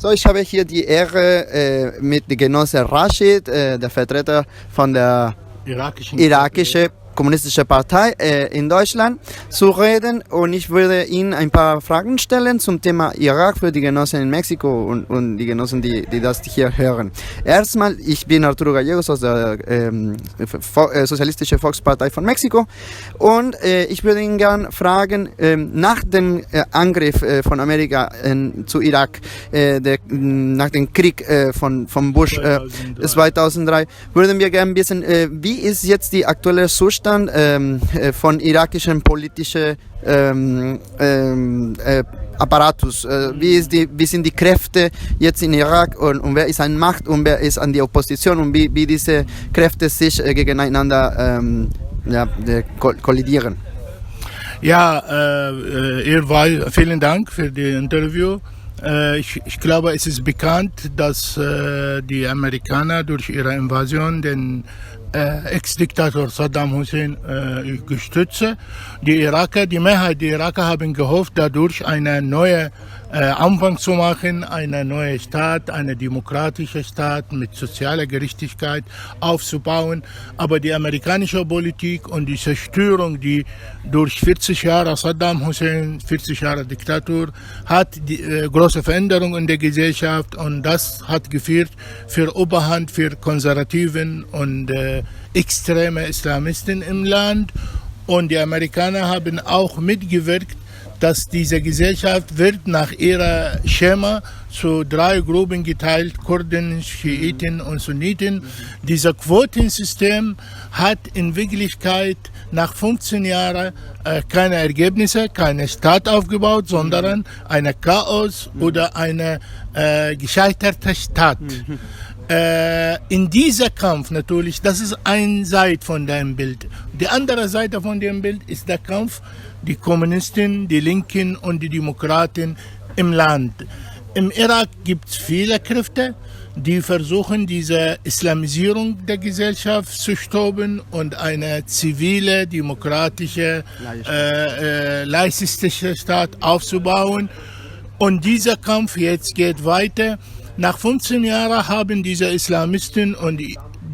So, ich habe hier die Ehre, mit dem Genosse Rashid, der Vertreter von der irakischen Kommunistische Partei in Deutschland, zu reden, und ich würde Ihnen ein paar Fragen stellen zum Thema Irak für die Genossen in Mexiko und die Genossen, die das hier hören. Erstmal, ich bin Arturo Gallegos aus der Sozialistischen Volkspartei von Mexiko, und ich würde Ihnen gerne fragen, nach dem Angriff von Amerika zu Irak, nach dem Krieg von Bush 2003, würden wir gerne wissen, wie ist jetzt die aktuelle Zustand von irakischen politischen Apparatus. Wie sind die Kräfte jetzt in Irak, und wer ist an Macht und wer ist an die Opposition, und wie diese Kräfte sich gegeneinander kollidieren. Ja, vielen Dank für das Interview. Ich glaube, es ist bekannt, dass die Amerikaner durch ihre Invasion den Ex-Diktator Saddam Hussein gestützt. Die Mehrheit der Iraker haben gehofft, dadurch eine neue Anfang zu machen, eine neue Staat, eine demokratische Staat mit sozialer Gerechtigkeit aufzubauen. Aber die amerikanische Politik und die Zerstörung, die durch 40 Jahre Saddam Hussein, 40 Jahre Diktatur, hat große Veränderungen in der Gesellschaft, und das hat geführt für Oberhand für Konservativen und extreme Islamisten im Land. Und die Amerikaner haben auch mitgewirkt, dass diese Gesellschaft wird nach ihrer Schema zu 3 Gruppen geteilt: Kurden, Schiiten und Sunniten. Dieses Quotensystem hat in Wirklichkeit nach 15 Jahren keine Ergebnisse, keine Staat aufgebaut, sondern ein Chaos oder eine gescheiterte Staat. In dieser Kampf natürlich, das ist eine Seite von dem Bild. Die andere Seite von dem Bild ist der Kampf die Kommunisten, die Linken und die Demokraten im Land. Im Irak gibt es viele Kräfte, die versuchen, diese Islamisierung der Gesellschaft zu stoppen und eine zivile, demokratische, laizistische Staat aufzubauen. Und dieser Kampf jetzt geht weiter. Nach 15 Jahren haben diese Islamisten und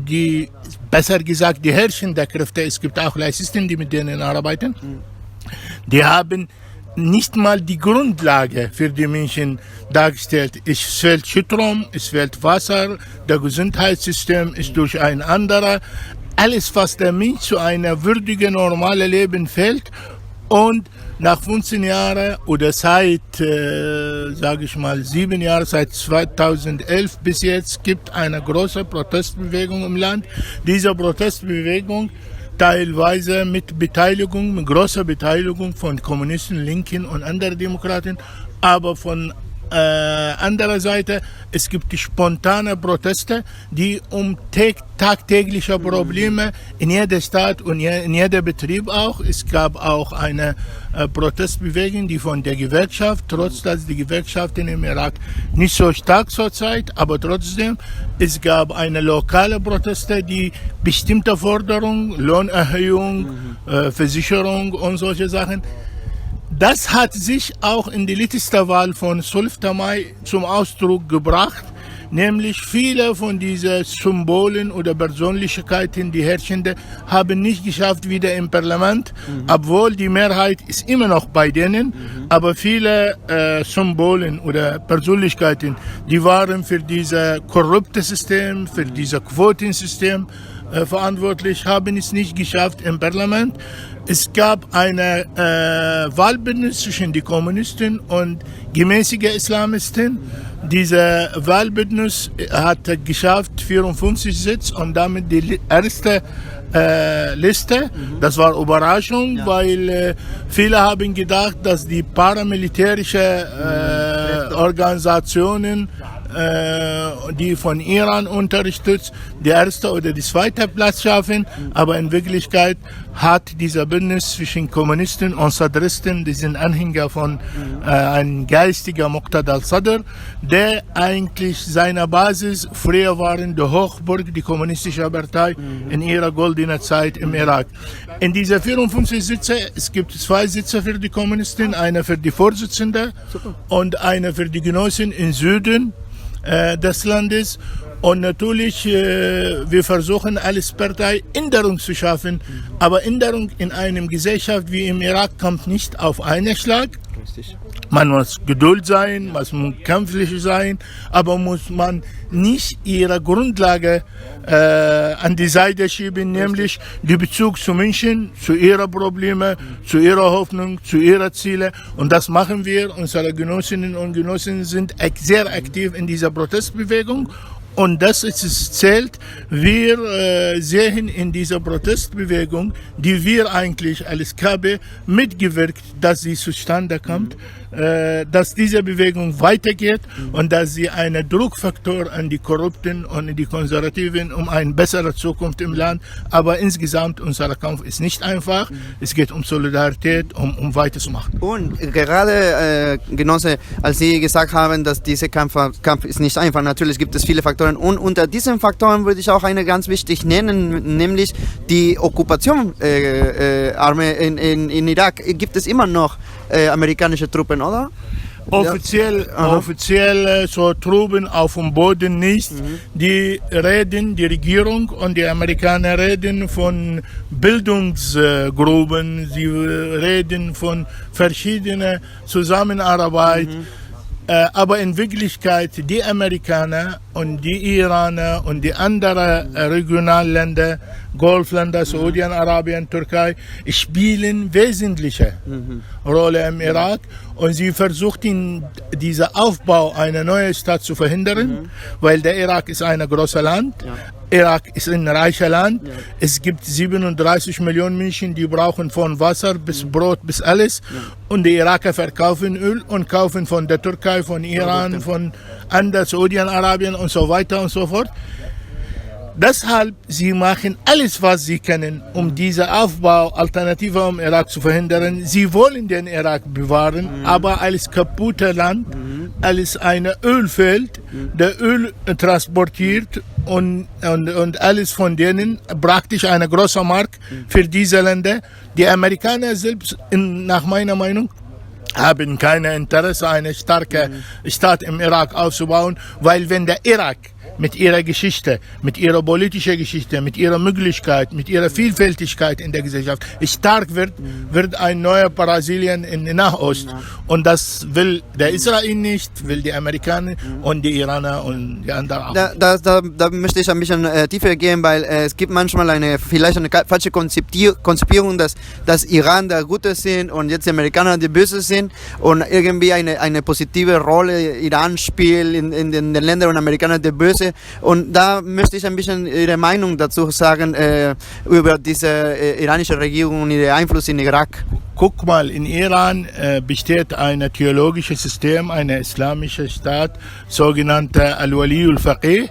die besser gesagt, die herrschenden Kräfte, es gibt auch Laizisten, die mit denen arbeiten, die haben nicht mal die Grundlage für die Menschen dargestellt. Es fehlt Strom, es fehlt Wasser, das Gesundheitssystem ist durch ein anderer. Alles, was der Mensch zu einem würdigen, normalen Leben fehlt. Und nach 15 Jahren oder seit, sage ich mal, 7 Jahren, seit 2011 bis jetzt, gibt eine große Protestbewegung im Land. Diese Protestbewegung teilweise mit großer Beteiligung von Kommunisten, Linken und anderen Demokraten, aber von anderer Seite, es gibt die spontane Proteste, die tagtägliche Probleme in jeder Stadt und in jeder Betrieb auch. Es gab auch eine Protestbewegung, die von der Gewerkschaft, trotz dass die Gewerkschaften im Irak nicht so stark zurzeit, aber trotzdem, es gab eine lokale Proteste, die bestimmte Forderungen, Lohnerhöhung, Versicherung und solche Sachen. Das hat sich auch in der letzten Wahl von 12. Mai zum Ausdruck gebracht, nämlich viele von diesen Symbolen oder Persönlichkeiten, die Herrschenden, haben nicht geschafft wieder im Parlament, obwohl die Mehrheit ist immer noch bei denen, aber viele Symbolen oder Persönlichkeiten, die waren für dieses korrupte System, für dieses Quotensystem verantwortlich, haben es nicht geschafft im Parlament. Es gab eine Wahlbündnis zwischen den Kommunisten und gemäßigen Islamisten. Diese Wahlbündnis hat geschafft 54 Sitze und damit die erste Liste. Das war Überraschung, weil viele haben gedacht, dass die paramilitärischen Organisationen die von Iran unterstützt, die erste oder die zweite Platz schaffen, aber in Wirklichkeit hat dieser Bündnis zwischen Kommunisten und Sadristen, die sind Anhänger von einem geistiger Muqtada al-Sadr, der eigentlich seiner Basis früher waren die Hochburg, die kommunistische Partei in ihrer goldenen Zeit im Irak. In dieser 54 Sitze, es gibt 2 Sitze für die Kommunisten, einer für die Vorsitzende und einer für die Genossen im Süden des Landes. Und natürlich, wir versuchen als Partei Änderung zu schaffen, aber Änderung in einer Gesellschaft wie im Irak kommt nicht auf einen Schlag. Richtig. Man muss Geduld sein, man muss kämpflich sein, aber muss man nicht ihre Grundlage an die Seite schieben, nämlich den Bezug zu Menschen, zu ihren Problemen, zu ihrer Hoffnung, zu ihren Zielen. Und das machen wir. Unsere Genossinnen und Genossen sind sehr aktiv in dieser Protestbewegung. Und das ist es zählt. Wir sehen in dieser Protestbewegung, die wir eigentlich als KB mitgewirkt, dass sie zustande kommt, dass diese Bewegung weitergeht und dass sie einen Druckfaktor an die Korrupten und die Konservativen um eine bessere Zukunft im Land. Aber insgesamt unser Kampf ist nicht einfach. Es geht um Solidarität, um weiterzumachen. Und gerade Genosse, als Sie gesagt haben, dass dieser Kampf ist nicht einfach, natürlich gibt es viele Faktoren. Und unter diesen Faktoren würde ich auch eine ganz wichtig nennen, nämlich die Okkupation in Irak. Gibt es immer noch amerikanische Truppen, oder? Offiziell so Truppen auf dem Boden nicht. Die Regierung und die Amerikaner reden von Bildungsgruppen, sie reden von verschiedenen Zusammenarbeit. Aber in Wirklichkeit die Amerikaner und die Iraner und die anderen Regionalländer, Golfländer, Saudi-Arabien, Türkei, spielen wesentliche Rolle im Irak und sie versuchen diesen Aufbau einer neuen Stadt zu verhindern, weil der Irak ist ein großes Land. Irak ist ein reiches Land. Es gibt 37 Millionen Menschen, die brauchen von Wasser bis Brot bis alles. Und die Iraker verkaufen Öl und kaufen von der Türkei, von Iran, von anderen Saudi-Arabien und so weiter und so fort. Deshalb, sie machen alles, was sie können, um diesen Aufbau Alternative im Irak zu verhindern. Sie wollen den Irak bewahren, aber als kaputtes Land, als ein Ölfeld, der Öl transportiert und alles von denen, praktisch ein großer Markt für diese Länder. Die Amerikaner selbst, nach meiner Meinung, haben kein Interesse, eine starke Staat im Irak aufzubauen, weil wenn der Irak mit ihrer Geschichte, mit ihrer politischen Geschichte, mit ihrer Möglichkeit, mit ihrer Vielfältigkeit in der Gesellschaft stark wird, wird ein neuer Brasilien in Nahost. Und das will der Israel nicht, will die Amerikaner und die Iraner und die anderen auch. Da möchte ich ein bisschen tiefer gehen, weil es gibt manchmal vielleicht eine falsche Konzipierung, dass Iran der Gute sind und jetzt die Amerikaner die Böse sind und irgendwie eine positive Rolle Iran spielt in den Ländern und Amerikaner die Böse. Und da möchte ich ein bisschen Ihre Meinung dazu sagen über diese iranische Regierung und ihren Einfluss in Irak. Guck mal, in Iran besteht ein theologisches System, ein islamischer Staat, sogenannter Al-Wali al-Faqih,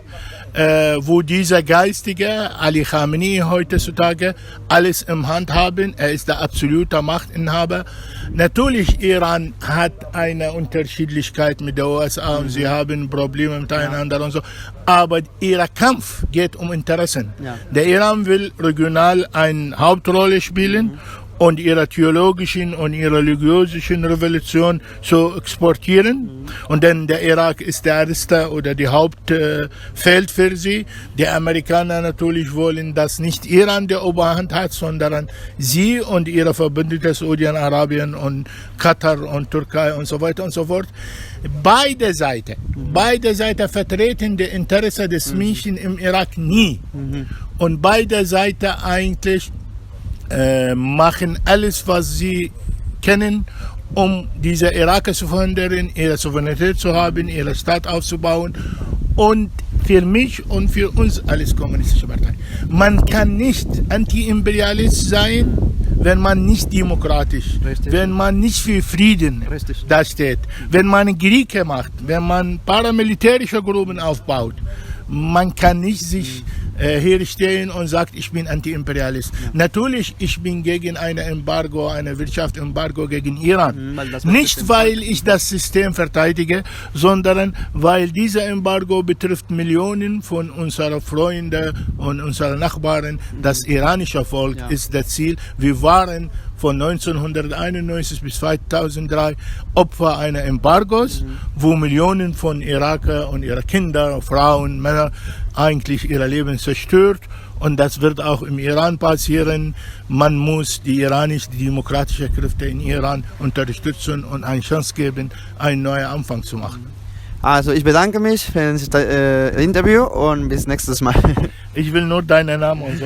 wo dieser Geistige, Ali Khamenei heutzutage, alles im Hand haben. Er ist der absolute Machtinhaber. Natürlich, Iran hat eine Unterschiedlichkeit mit der USA und sie haben Probleme miteinander und so. Aber ihr Kampf geht um Interessen. Der Iran will regional eine Hauptrolle spielen und ihre theologischen und ihre religiösen Revolution zu exportieren. Und dann der Irak ist der erste oder die Hauptfeld für sie. Die Amerikaner natürlich wollen, dass nicht Iran die Oberhand hat, sondern sie und ihre Verbündeten Saudi-Arabien und Katar und Türkei und so weiter und so fort. Beide Seiten vertreten die Interessen des Menschen im Irak nie. Und beide Seiten eigentlich machen alles, was sie können, um diese Iraker zu verhindern, ihre Souveränität zu haben, ihre Staat aufzubauen. Und für mich und für uns als kommunistische Partei. Man kann nicht Anti-Imperialist sein wenn man nicht demokratisch, Richtig. wenn man nicht für Frieden Richtig. dasteht, wenn man Kriege macht, wenn man paramilitärische Gruppen aufbaut. Man kann nicht sich herstellen und sagt, ich bin Anti-Imperialist. Natürlich, ich bin gegen ein Embargo, eine Wirtschaftsembargo gegen Iran. Weil das wird Nicht, bestimmt weil ich das System verteidige, sondern weil dieser Embargo betrifft Millionen von unseren Freunden und unseren Nachbarn. Das iranische Volk ist das Ziel. Wir waren von 1991 bis 2003 Opfer eines Embargos, wo Millionen von Iraker und ihre Kinder, Frauen, Männer eigentlich ihr Leben zerstört. Und das wird auch im Iran passieren. Man muss die demokratischen Kräfte in Iran unterstützen und eine Chance geben, einen neuen Anfang zu machen. Also ich bedanke mich für das Interview und bis nächstes Mal. Ich will nur deinen Namen und so.